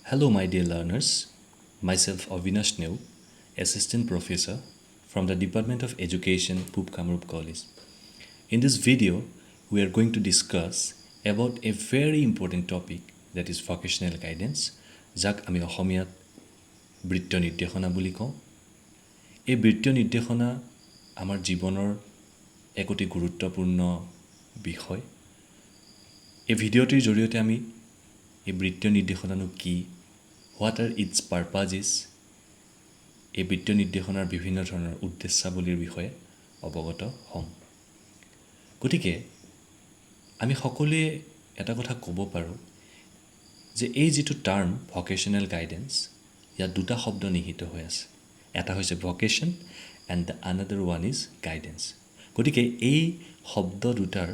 Hello, my dear learners. Myself, Avinash Neu, Assistant Professor from the Department of Education, Pub Kamrup College. In this video, we are going to discuss about a very important topic that is vocational guidance, যাক আমি অসমীয়াত বৃত্তীয় নিৰ্দেশনা বুলি কওঁ। এই বৃত্তীয় নিৰ্দেশনা আমাৰ জীৱনৰ এক অতি গুৰুত্বপূৰ্ণ বিষয়। এই ভিডিঅ'টিৰ জৰিয়তে আমি এই বৃত্তীয় নিৰ্দেশনানো কি, হোৱাট আৰ ইটছ পাৰপাজেছ, এই বৃত্তীয় নিৰ্দেশনাৰ বিভিন্ন ধৰণৰ উদ্দেশ্যাৱলীৰ বিষয়ে অৱগত হ'ম। গতিকে আমি সকলোৱে এটা কথা ক'ব পাৰোঁ যে এই যিটো টাৰ্ম ভকেশ্যনেল গাইডেন্স, ইয়াত দুটা শব্দ নিহিত হৈ আছে। এটা হৈছে vocation and the another one is guidance. গতিকে এই শব্দ দুটাৰ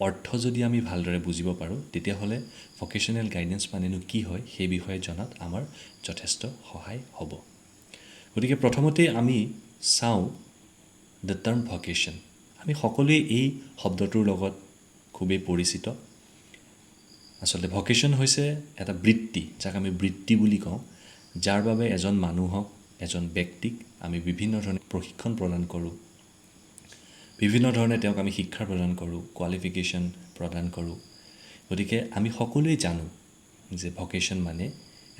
অৰ্থ যদি আমি ভালদৰে বুজিব পাৰোঁ, তেতিয়াহ'লে ভকেশ্যনেল গাইডেন্স মানেনো কি হয় সেই বিষয়ে জনাত আমাৰ যথেষ্ট সহায় হ'ব। গতিকে প্ৰথমতে আমি চাওঁ দ্য টাৰ্ম ভকেশ্যন। আমি সকলোৱে এই শব্দটোৰ লগত খুবেই পৰিচিত। আচলতে ভকেশ্যন হৈছে এটা বৃত্তি, যাক আমি বৃত্তি বুলি কওঁ, যাৰ বাবে এজন মানুহক, এজন ব্যক্তিক আমি বিভিন্ন ধৰণে প্ৰশিক্ষণ প্ৰদান কৰোঁ, বিভিন্ন ধৰণে তেওঁক আমি শিক্ষা প্ৰদান কৰোঁ, কোৱালিফিকেশ্যন প্ৰদান কৰোঁ। গতিকে আমি সকলোৱে জানো যে ভকেশ্যন মানে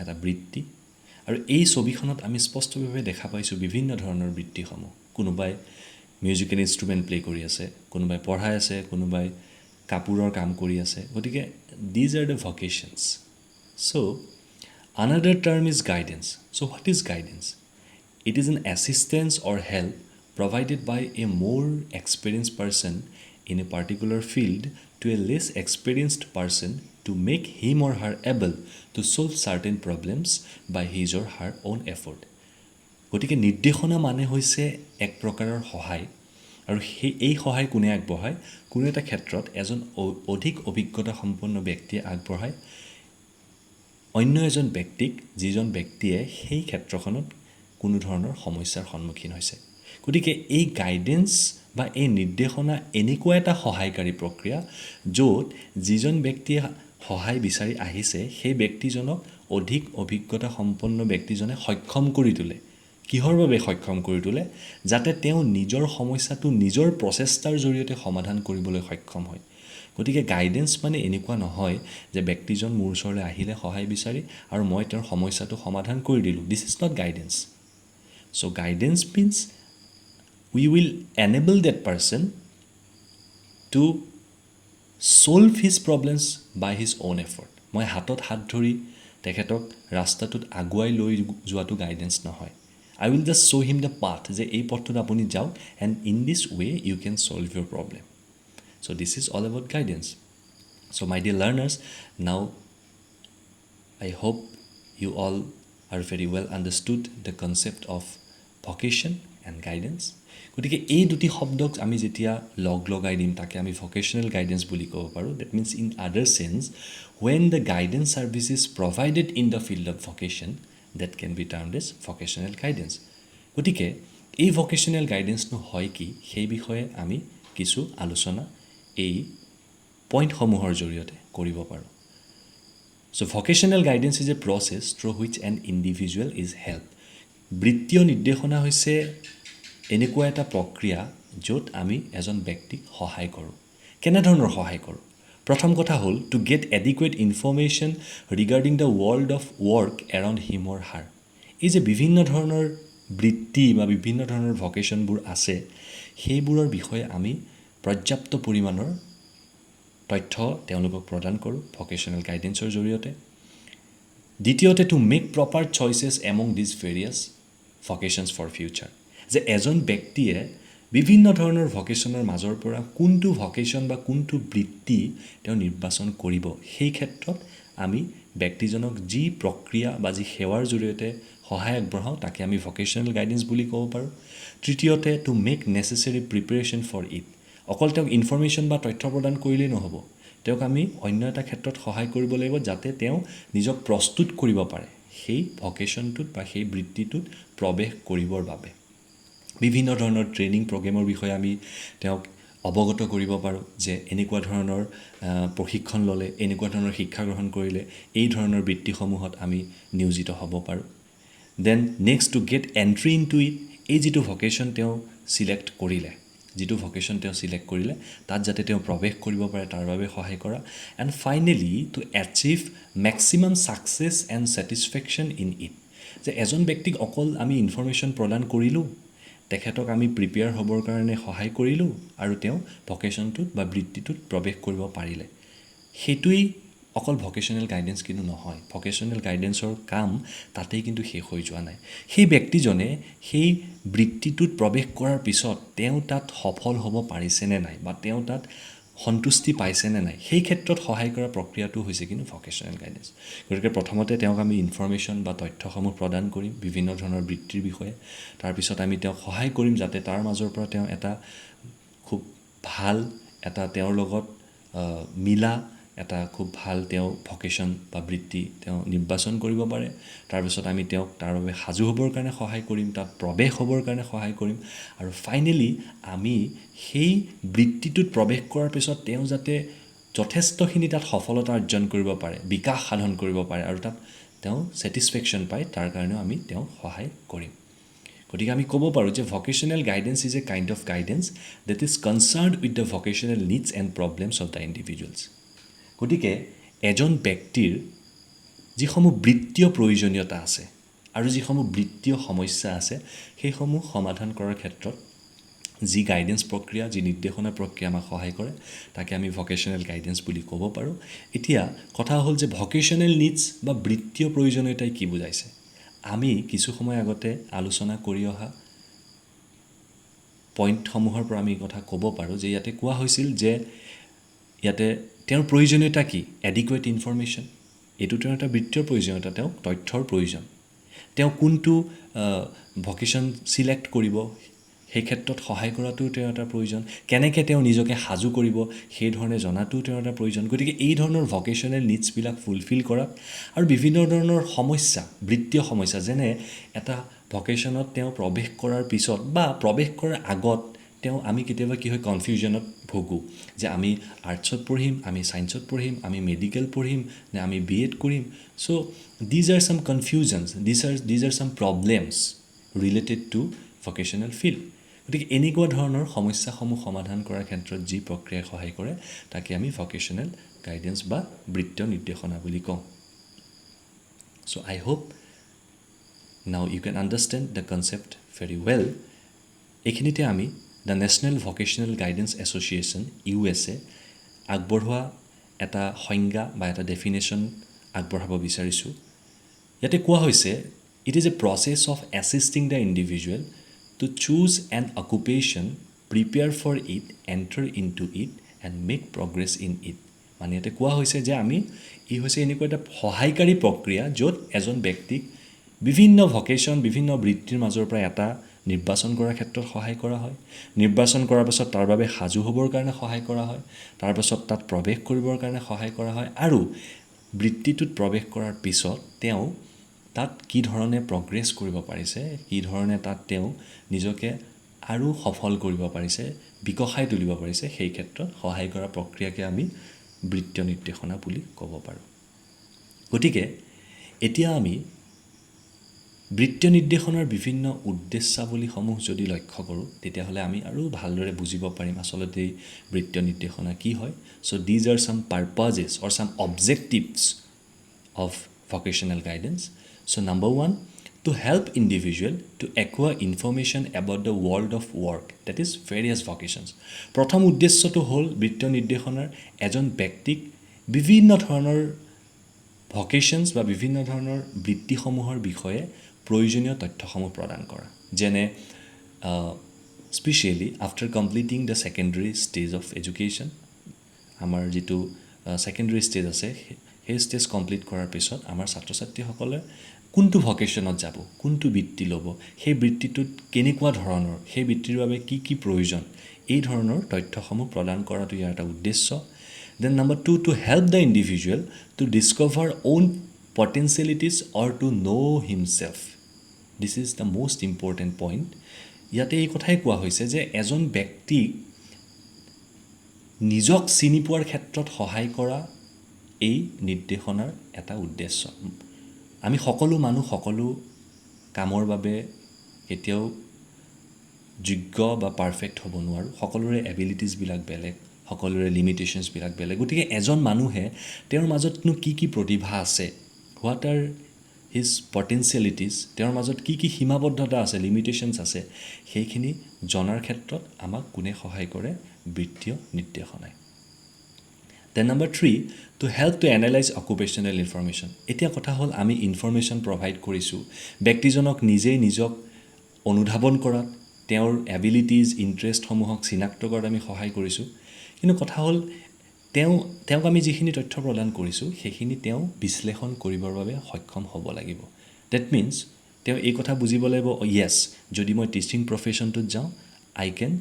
এটা বৃত্তি, আৰু এই ছবিখনত আমি স্পষ্টভাৱে দেখা পাইছোঁ বিভিন্ন ধৰণৰ বৃত্তিসমূহ। কোনোবাই মিউজিকেল ইনষ্ট্ৰুমেণ্ট প্লে' কৰি আছে, কোনোবাই পঢ়াই আছে, কোনোবাই কাপোৰৰ কাম কৰি আছে। গতিকে these are the vocations. So' another term is guidance. So what is guidance? It is an assistance or help provided by a more experienced person in a particular field to a less experienced person to make him or her able to solve certain problems by his or her own effort. গতিকে নিৰ্দেশনা মানে হৈছে এক প্ৰকাৰৰ সহায়, আৰু এই সহায় কোনে আগবঢ়ায়? কোনো এটা ক্ষেত্ৰত এজন অধিক অভিজ্ঞতা সম্পন্ন ব্যক্তিয়ে আগবঢ়ায় অন্য এজন ব্যক্তিক, যিজন ব্যক্তিয়ে সেই ক্ষেত্ৰখনত কোনো ধৰণৰ সমস্যাৰ সন্মুখীন হৈছে। গতিকে এই গাইডেন্স বা এই নিৰ্দেশনা এনেকুৱা এটা সহায়কাৰী প্ৰক্ৰিয়া, য'ত যিজন ব্যক্তিয়ে সহায় বিচাৰি আহিছে সেই ব্যক্তিজনক অধিক অভিজ্ঞতা সম্পন্ন ব্যক্তিজনে সক্ষম কৰি তোলে। কিহৰ বাবে সক্ষম কৰি তোলে? যাতে তেওঁ নিজৰ সমস্যাটো নিজৰ প্ৰচেষ্টাৰ জৰিয়তে সমাধান কৰিবলৈ সক্ষম হয়। গতিকে গাইডেন্স মানে এনেকুৱা নহয় যে ব্যক্তিজন মোৰ ওচৰলৈ আহিলে সহায় বিচাৰি আৰু মই তেওঁৰ সমস্যাটো সমাধান কৰি দিলোঁ। This is not guidance. So' guidance means we will enable that person to solve his problems by his own effort. মই হাতত হাত ধৰি তেখেতক ৰাস্তাটোত আগুৱাই লৈ যোৱাটো গাইডেন্স নহয়। I will just show him the path, যে এই পথটোত আপুনি যাওক, and in this way you can solve your problem. So this is all about guidance. So my dear learners, now I hope you all are very well understood the concept of vocation and guidance. গতিকে এই দুটি শব্দক আমি যেতিয়া লগাই দিম, তাকে আমি ভকেশ্যনেল গাইডেন্স বুলি ক'ব পাৰোঁ। That means in other sense, when the guidance service is provided in the field of vocation, that can be termed as vocational guidance. গতিকে এই ভকেশ্যনেল গাইডেন্সনো হয় কি, সেই বিষয়ে আমি কিছু আলোচনা এই পইণ্টসমূহৰ জৰিয়তে কৰিব পাৰোঁ। So' vocational guidance is a process through which an individual is help. বৃত্তীয় নিৰ্দেশনা হৈছে এনেকুৱা এটা প্ৰক্ৰিয়া য'ত আমি এজন ব্যক্তিক সহায় কৰোঁ। কেনেধৰণৰ সহায় কৰোঁ? প্ৰথম কথা হ'ল to get adequate information regarding the world of work around him or her. এই যে বিভিন্ন ধৰণৰ বৃত্তি বা বিভিন্ন ধৰণৰ ভকেশ্যনবোৰ আছে, সেইবোৰৰ বিষয়ে আমি পৰ্যাপ্ত পৰিমাণৰ তথ্য তেওঁলোকক প্ৰদান কৰোঁ ভকেশ্যনেল গাইডেন্সৰ জৰিয়তে। দ্বিতীয়তে to make proper choices among these various vocations for future. যে এজন ব্যক্তিয়ে বিভিন্ন ধৰণৰ ভকেশ্যনৰ মাজৰ পৰা কোনটো ভকেশ্যন বা কোনটো বৃত্তি তেওঁ নিৰ্বাচন কৰিব, সেই ক্ষেত্ৰত আমি ব্যক্তিজনক যি প্ৰক্ৰিয়া বা যি সেৱাৰ জৰিয়তে সহায় আগবঢ়াওঁ, তাকে আমি ভকেশ্যনেল গাইডেন্স বুলি ক'ব পাৰোঁ। তৃতীয়তে to make necessary preparation for it. অকল তেওঁক ইনফৰ্মেশ্যন বা তথ্য প্ৰদান কৰিলেই নহ'ব, তেওঁক আমি অন্য এটা ক্ষেত্ৰত সহায় কৰিব লাগিব, যাতে তেওঁ নিজক প্ৰস্তুত কৰিব পাৰে সেই ভকেশ্যনটোত বা সেই বৃত্তিটোত প্ৰৱেশ কৰিবৰ বাবে। বিভিন্ন ধৰণৰ ট্ৰেইনিং প্ৰগ্ৰেমৰ বিষয়ে আমি তেওঁক অৱগত কৰিব পাৰোঁ যে এনেকুৱা ধৰণৰ প্ৰশিক্ষণ ল'লে, এনেকুৱা ধৰণৰ শিক্ষা গ্ৰহণ কৰিলে এই ধৰণৰ বৃত্তিসমূহত আমি নিয়োজিত হ'ব পাৰোঁ। Then next to get entry in two it, এই যিটো ভকেশ্যন তেওঁ ছিলেক্ট কৰিলে, তাত যাতে তেওঁ প্ৰৱেশ কৰিব পাৰে তাৰ বাবে সহায় কৰা। And finally to achieve maximum success and satisfaction in it, যে এজন ব্যক্তিক অকল আমি ইনফৰমেশ্যন প্ৰদান কৰিলোঁ, তেখেতক আমি প্ৰিপেয়াৰ হ'বৰ কাৰণে সহায় কৰিলোঁ আৰু তেওঁ ভকেশ্যনটোত বা বৃত্তিটোত প্ৰৱেশ কৰিব পাৰিলে। সেইটোৱেই অকল ভকেশ্যনেল গাইডেঞ্চ কিন্তু নহয়। ভকেশ্যনেল গাইডেঞ্চৰ কাম তাতেই কিন্তু শেষ হৈ যোৱা নাই। সেই ব্যক্তিজনে সেই বৃত্তিটোত প্ৰৱেশ কৰাৰ পিছত তেওঁ তাত সফল হ'ব পাৰিছেনে নাই বা তেওঁ তাত সন্তুষ্টি পাইছেনে নাই, সেই ক্ষেত্ৰত সহায় কৰা প্ৰক্ৰিয়াটো হৈছে কিন্তু ভকেশ্যনেল গাইডেঞ্চ। গতিকে প্ৰথমতে তেওঁক আমি ইনফৰমেশ্যন বা তথ্যসমূহ প্ৰদান কৰিম বিভিন্ন ধৰণৰ বৃত্তিৰ বিষয়ে। তাৰপিছত আমি তেওঁক সহায় কৰিম যাতে তাৰ মাজৰ পৰা তেওঁ এটা খুব ভাল এটা তেওঁৰ লগত মিলা এটা খুব ভাল তেওঁ ভকেশ্যন বা বৃত্তি তেওঁ নিৰ্বাচন কৰিব পাৰে। তাৰপিছত আমি তেওঁক তাৰ বাবে সাজু হ'বৰ কাৰণে সহায় কৰিম, তাত প্ৰৱেশ হ'বৰ কাৰণে সহায় কৰিম। আৰু ফাইনেলি আমি সেই বৃত্তিটোত প্ৰৱেশ কৰাৰ পিছত তেওঁ যাতে যথেষ্টখিনি তাত সফলতা অৰ্জন কৰিব পাৰে, বিকাশ সাধন কৰিব পাৰে আৰু তাত তেওঁ ছেটিছফেকশ্যন পায়, তাৰ কাৰণেও আমি তেওঁক সহায় কৰিম। গতিকে আমি ক'ব পাৰোঁ যে vocational guidance is a kind of guidance that is concerned with the vocational needs and problems of the individuals. গতিকে এজন ব্যক্তিৰ যিসমূহ বৃত্তীয় প্ৰয়োজনীয়তা আছে আৰু যিসমূহ বৃত্তীয় সমস্যা আছে, সেইসমূহ সমাধান কৰাৰ ক্ষেত্ৰত যি গাইডেঞ্চ প্ৰক্ৰিয়া, যি নিৰ্দেশনা প্ৰক্ৰিয়া আমাক সহায় কৰে, তাকে আমি ভকেশ্যনেল গাইডেঞ্চ বুলি ক'ব পাৰোঁ। এতিয়া কথা হ'ল যে ভকেশ্যনেল নিডছ বা বৃত্তীয় প্ৰয়োজনীয়তাই কি বুজাইছে। আমি কিছু সময় আগতে আলোচনা কৰি অহা পইণ্টসমূহৰ পৰা আমি এই কথা ক'ব পাৰোঁ যে ইয়াতে কোৱা হৈছিল যে ইয়াতে তেওঁৰ প্ৰয়োজনীয়তা কি? এডিকুৱেট ইনফৰমেশ্যন, এইটো তেওঁৰ এটা বৃত্তীয় প্ৰয়োজনীয়তা, তেওঁক তথ্যৰ প্ৰয়োজন। তেওঁ কোনটো ভকেশ্যন ছিলেক্ট কৰিব সেই ক্ষেত্ৰত সহায় কৰাটোও তেওঁৰ এটা প্ৰয়োজন। কেনেকৈ তেওঁ নিজকে সাজু কৰিব সেই ধৰণে জনাটোও তেওঁৰ এটা প্ৰয়োজন। গতিকে এই ধৰণৰ ভকেশ্যনেল নিডছবিলাক ফুলফিল কৰাত আৰু বিভিন্ন ধৰণৰ সমস্যা, বৃত্তীয় সমস্যা, যেনে এটা ভকেশ্যনত তেওঁ প্ৰৱেশ কৰাৰ পিছত বা প্ৰৱেশ কৰাৰ আগত আমি কেতিয়াবা কি হয় কনফিউজনত ভোগোঁ যে আমি আৰ্টছত পঢ়িম, আমি ছায়েন্সত পঢ়িম, আমি মেডিকেল পঢ়িম নে আমি BEd কৰিম। So' these are some confusions, these are some problems related to vocational field. গতিকে এনেকুৱা ধৰণৰ সমস্যাসমূহ সমাধান কৰাৰ ক্ষেত্ৰত যি প্ৰক্ৰিয়াই সহায় কৰে তাকে আমি ভকেশ্যনেল গাইডেঞ্চ বা বৃত্তীয় নিৰ্দেশনা বুলি কওঁ। So' I hope now you can understand the concept very well. এইখিনিতে আমি the national vocational guidance association USA আগবঢ়োৱা এটা সংজ্ঞা বা এটা ডেফিনেশ্যন আগবঢ়াব বিচাৰিছোঁ। ইয়াতে কোৱা হৈছে it is a process of assisting the individual to choose an occupation, prepare for it, enter in two it and make progress in it. মানে ইয়াতে কোৱা হৈছে যে ই হৈছে এনেকুৱা এটা সহায়কাৰী প্ৰক্ৰিয়া য'ত এজন ব্যক্তিক বিভিন্ন ভকেশ্যন, বিভিন্ন বৃত্তিৰ মাজৰ পৰা এটা নিৰ্বাচন কৰাৰ ক্ষেত্ৰত সহায় কৰা হয়। নিৰ্বাচন কৰাৰ পাছত তাৰ বাবে সাজু হ'বৰ কাৰণে সহায় কৰা হয়। তাৰপাছত তাত প্ৰৱেশ কৰিবৰ কাৰণে সহায় কৰা হয় আৰু বৃত্তিটোত প্ৰৱেশ কৰাৰ পিছত তেওঁ তাত কি ধৰণে প্ৰগ্ৰেছ কৰিব পাৰিছে, কি ধৰণে তাত তেওঁ নিজকে আৰু সফল কৰিব পাৰিছে, বিকশাই তুলিব পাৰিছে, সেই ক্ষেত্ৰত সহায় কৰা প্ৰক্ৰিয়াকে আমি বৃত্তীয় নিৰ্দেশনা বুলি ক'ব পাৰোঁ। গতিকে এতিয়া আমি বৃত্তীয় নিৰ্দেশনাৰ বিভিন্ন উদ্দেশ্যাৱলীসমূহ যদি লক্ষ্য কৰোঁ তেতিয়াহ'লে আমি আৰু ভালদৰে বুজিব পাৰিম আচলতে এই বৃত্তীয় নিৰ্দেশনা কি হয়। So' these are some purposes or some objectives of vocational guidance. So' number 1, to help individual to acquire information about the world of work, that is various vocations. প্ৰথম উদ্দেশ্যটো হ'ল বৃত্তীয় নিৰ্দেশনাৰ এজন ব্যক্তিক বিভিন্ন ধৰণৰ ভকেশ্যনছ বা বিভিন্ন ধৰণৰ বৃত্তিসমূহৰ বিষয়ে প্ৰয়োজনীয় তথ্যসমূহ প্ৰদান কৰা। যেনে specially after completing the secondary stage of education, আমাৰ যিটো ছেকেণ্ডেৰী ষ্টেজ আছে সেই ষ্টেজ কমপ্লিট কৰাৰ পিছত আমাৰ ছাত্ৰ ছাত্ৰীসকলে কোনটো ভকেশ্যনত যাব, কোনটো বৃত্তি ল'ব, সেই বৃত্তিটোত কেনেকুৱা ধৰণৰ, সেই বৃত্তিৰ বাবে কি কি প্ৰয়োজন, এই ধৰণৰ তথ্যসমূহ প্ৰদান কৰাটো ইয়াৰ এটা উদ্দেশ্য। Then number 2, to help the individual to discover own potentialities or to know' himself. This is the most important point. ইয়াতে এই কথাই কোৱা হৈছে যে এজন ব্যক্তিক নিজক চিনি পোৱাৰ ক্ষেত্ৰত সহায় কৰা এই নিৰ্দেশনাৰ এটা উদ্দেশ্য আমি সকলো মানুহ সকলো কামৰ বাবে কেতিয়াও যোগ্য বা পাৰফেক্ট হ'ব নোৱাৰোঁ সকলোৰে এবিলিটিছবিলাক বেলেগ সকলোৰে লিমিটেশ্যনছবিলাক বেলেগ গতিকে এজন মানুহে তেওঁৰ মাজতনো কি কি প্ৰতিভা আছে হোৱাট আৰ হিজ পটেঞ্চিয়েলিটিছ তেওঁৰ মাজত কি কি সীমাবদ্ধতা আছে লিমিটেশ্যনছ আছে সেইখিনি জনাৰ ক্ষেত্ৰত আমাক কোনে সহায় কৰে বৃত্তীয় নিৰ্দেশনাই then number 3 to help to analyse occupational information এতিয়া কথা হ'ল আমি ইনফৰমেশ্যন প্ৰভাইড কৰিছোঁ ব্যক্তিজনক নিজেই নিজক অনুধাৱন কৰাত তেওঁৰ এবিলিটিজ ইণ্টাৰেষ্টসমূহক চিনাক্ত কৰাত আমি সহায় কৰিছোঁ কিন্তু কথা হ'ল তেওঁক আমি যিখিনি তথ্য প্ৰদান কৰিছোঁ সেইখিনি তেওঁ বিশ্লেষণ কৰিবৰ বাবে সক্ষম হ'ব লাগিব ডেট মিনছ তেওঁ এই কথা বুজিব লাগিব য়েছ যদি মই টিচিং প্ৰফেশ্যনটোত যাওঁ আই কেন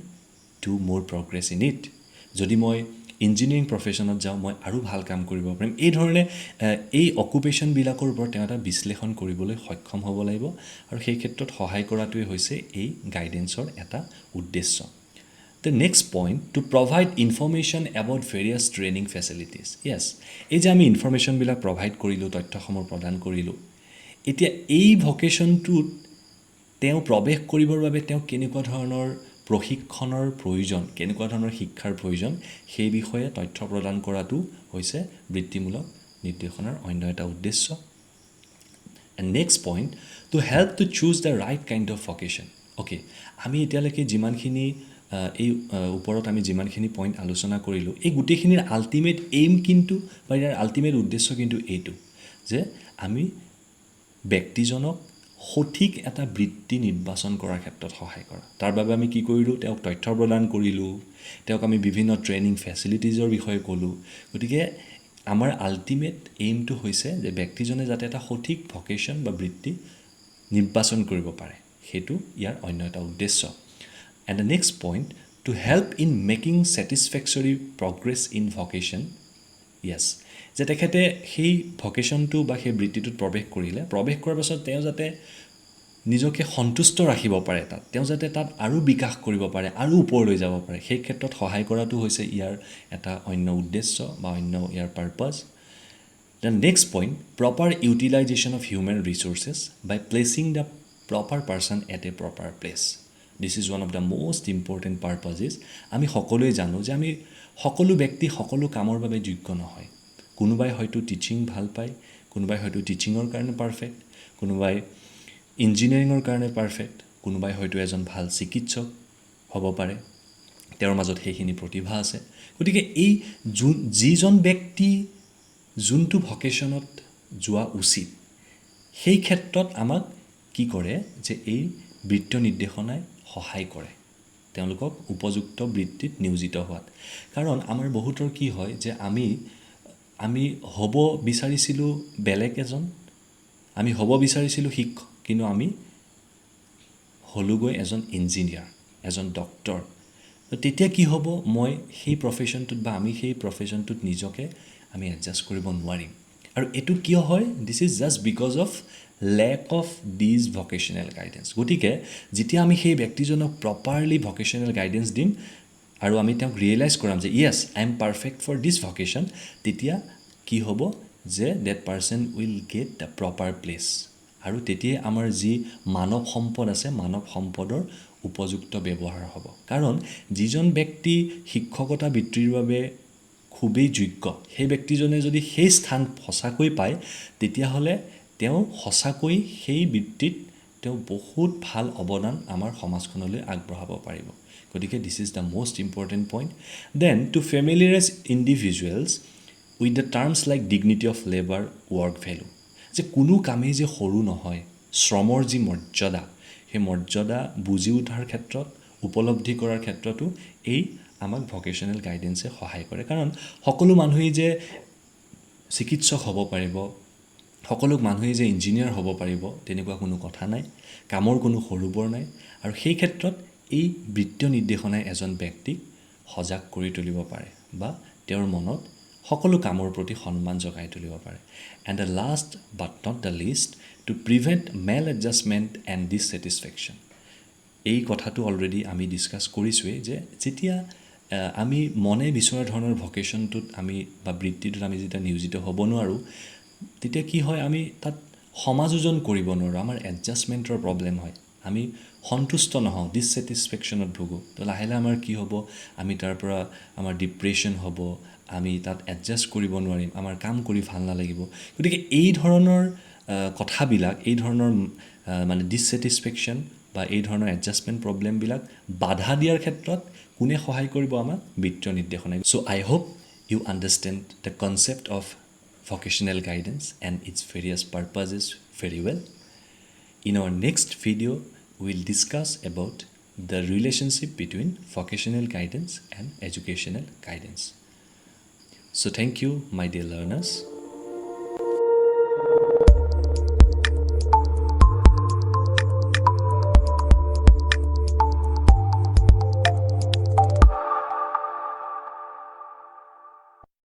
ডু মোৰ প্ৰগ্ৰেছ ইন ইট যদি মই ইঞ্জিনিয়াৰিং প্ৰফেশ্যনত যাওঁ মই আৰু ভাল কাম কৰিব পাৰিম এই ধৰণে এই অকুপেশ্যনবিলাকৰ ওপৰত তেওঁ এটা বিশ্লেষণ কৰিবলৈ সক্ষম হ'ব লাগিব আৰু সেই ক্ষেত্ৰত সহায় কৰাটোৱে হৈছে এই গাইডেন্সৰ এটা উদ্দেশ্য The next point, to provide information about various training facilities. Yes, এই যে আমি ইনফৰমেশ্যনবিলাক প্ৰভাইড কৰিলোঁ তথ্যসমূহ প্ৰদান কৰিলোঁ এতিয়া এই ভকেশ্যনটোত তেওঁ প্ৰৱেশ কৰিবৰ বাবে তেওঁ কেনেকুৱা ধৰণৰ প্ৰশিক্ষণৰ প্ৰয়োজন কেনেকুৱা ধৰণৰ শিক্ষাৰ প্ৰয়োজন সেই বিষয়ে তথ্য প্ৰদান কৰাটো হৈছে বৃত্তিমূলক নিৰ্দেশনাৰ অন্য এটা উদ্দেশ্য And next point, to help to choose the right kind of vocation. Okay, আমি এতিয়ালৈকে যিমানখিনি এই ওপৰত আমি যিমানখিনি পইণ্ট আলোচনা কৰিলোঁ এই গোটেইখিনিৰ আল্টিমেট এইম কিন্তু বা ইয়াৰ আল্টিমেট উদ্দেশ্য কিন্তু এইটো যে আমি ব্যক্তিজনক সঠিক এটা বৃত্তি নিৰ্বাচন কৰাৰ ক্ষেত্ৰত সহায় কৰা তাৰ বাবে আমি কি কৰিলোঁ তেওঁক তথ্য প্ৰদান কৰিলোঁ তেওঁক আমি বিভিন্ন ট্ৰেইনিং ফেচিলিটিজৰ বিষয়ে ক'লোঁ গতিকে আমাৰ আল্টিমেট এইমটো হৈছে যে ব্যক্তিজনে যাতে এটা সঠিক ভকেশ্যন বা বৃত্তি নিৰ্বাচন কৰিব পাৰে সেইটো ইয়াৰ অন্য এটা উদ্দেশ্য And the next point, to help in making satisfactory progress in vocation. Yes. যে তেখেতে সেই ভকেশ্যনটো বা সেই বৃত্তিটোত প্ৰৱেশ কৰাৰ পাছত তেওঁ যাতে নিজকে সন্তুষ্ট ৰাখিব পাৰে তেওঁ যাতে তাত আৰু বিকাশ কৰিব পাৰে আৰু ওপৰলৈ যাব পাৰে সেই ক্ষেত্ৰত সহায় কৰাটো হৈছে ইয়াৰ এটা অন্য উদ্দেশ্য বা অন্য ইয়াৰ purpose The next point, proper utilization of human resources by placing the proper person at a proper place. This is one of the most important purposes. আমি সকলোৱে জানো যে আমি সকলো ব্যক্তি সকলো কামৰ বাবে যোগ্য নহয় কোনোবাই হয়তো টিচিং ভাল পায় কোনোবাই হয়তো টিচিঙৰ কাৰণে পাৰফেক্ট কোনোবাই ইঞ্জিনিয়াৰিঙৰ কাৰণে পাৰফেক্ট কোনোবাই হয়তো এজন ভাল চিকিৎসক হ'ব পাৰে তেওঁৰ মাজত সেইখিনি প্ৰতিভা আছে গতিকে এই যিজন ব্যক্তি যোনটো ভকেশ্যনত যোৱা উচিত সেই ক্ষেত্ৰত আমাক কি কৰে যে এই বৃত্তীয় নিৰ্দেশনাই সহায় কৰে তেওঁলোকক উপযুক্ত বৃত্তিত নিয়োজিত হোৱাত কাৰণ আমাৰ বহুতৰ কি হয় যে আমি হ'ব বিচাৰিছিলোঁ বেলেগ এজন আমি হ'ব বিচাৰিছিলোঁ শিক্ষক কিন্তু আমি হলোগৈ এজন ইঞ্জিনিয়াৰ এজন ডক্টৰ তেতিয়া কি হ'ব মই সেই প্ৰফেশ্যনটোত বা আমি সেই প্ৰফেশ্যনটোত নিজকে আমি এডজাষ্ট কৰিব নোৱাৰিম আৰু এইটো কিয় হয় this is just because of lake of these vocational guidance গতিকে যেতিয়া আমি সেই ব্যক্তিজনক প্ৰপাৰলি ভকেশ্যনেল গাইডেন্স দিম আৰু আমি তেওঁক ৰিয়েলাইজ কৰাম যে yes I am perfect for this vocation তেতিয়া কি হ'ব যে that person will get the proper place আৰু তেতিয়াই আমাৰ যি মানৱ সম্পদ আছে মানৱ সম্পদৰ উপযুক্ত ব্যৱহাৰ হ'ব কাৰণ যিজন ব্যক্তি শিক্ষকতা বৃত্তিৰ বাবে খুবেই যোগ্য সেই ব্যক্তিজনে যদি সেই স্থান সঁচাকৈ পায় তেতিয়াহ'লে তেওঁ সঁচাকৈ সেই বৃত্তিত তেওঁ বহুত ভাল অৱদান আমাৰ সমাজখনলৈ আগবঢ়াব পাৰিব গতিকে this is the most important point then to familiarise individuals with the terms like dignity of labour work value যে কোনো কামেই যে সৰু নহয় শ্ৰমৰ যি মৰ্যাদা সেই মৰ্যাদা বুজি উঠাৰ ক্ষেত্ৰত উপলব্ধি কৰাৰ ক্ষেত্ৰতো এই আমাক ভকেশ্যনেল গাইডেন্সে সহায় কৰে কাৰণ সকলো মানুহেই যে চিকিৎসক হ'ব পাৰিব সকলো মানুহেই যে ইঞ্জিনিয়াৰ হ'ব পাৰিব তেনেকুৱা কোনো কথা নাই কামৰ কোনো সৰু বৰ নাই আৰু সেই ক্ষেত্ৰত এই বৃত্তীয় নিৰ্দেশনাই এজন ব্যক্তিক সজাগ কৰি তুলিব পাৰে বা তেওঁৰ মনত সকলো কামৰ প্ৰতি সন্মান জগাই তুলিব পাৰে and the last but not the least to prevent maladjustment and dissatisfaction এই কথাটো অলৰেডি আমি ডিছকাছ কৰিছোঁৱেই যে যেতিয়া আমি মনে বিচৰা ধৰণৰ ভকেশ্যনটোত আমি বা বৃত্তিটোত আমি যেতিয়া নিয়োজিত হ'ব নোৱাৰোঁ তেতিয়া কি হয় আমি তাত সমাযোজন কৰিব নোৱাৰোঁ আমাৰ এডজাষ্টমেণ্টৰ প্ৰব্লেম হয় আমি সন্তুষ্ট নহওঁ ডিছছেটিছফেকশ্যনত ভোগোঁ তো লাহে লাহে আমাৰ কি হ'ব আমি তাৰ পৰা আমাৰ ডিপ্ৰেশ্যন হ'ব আমি তাত এডজাষ্ট কৰিব নোৱাৰিম আমাৰ কাম কৰি ভাল নালাগিব গতিকে এই ধৰণৰ কথাবিলাক এই ধৰণৰ মানে ডিছছেটিছফেকশ্যন বা এই ধৰণৰ এডজাষ্টমেণ্ট প্ৰব্লেমবিলাক বাধা দিয়াৰ ক্ষেত্ৰত কোনে সহায় কৰিব আমাক বিত্তীয় নিৰ্দেশনাই so' I hope you understand the concept of vocational guidance and its various purposes very well. In our next video, we'll discuss about the relationship between vocational guidance and educational guidance. So thank you, my dear learners.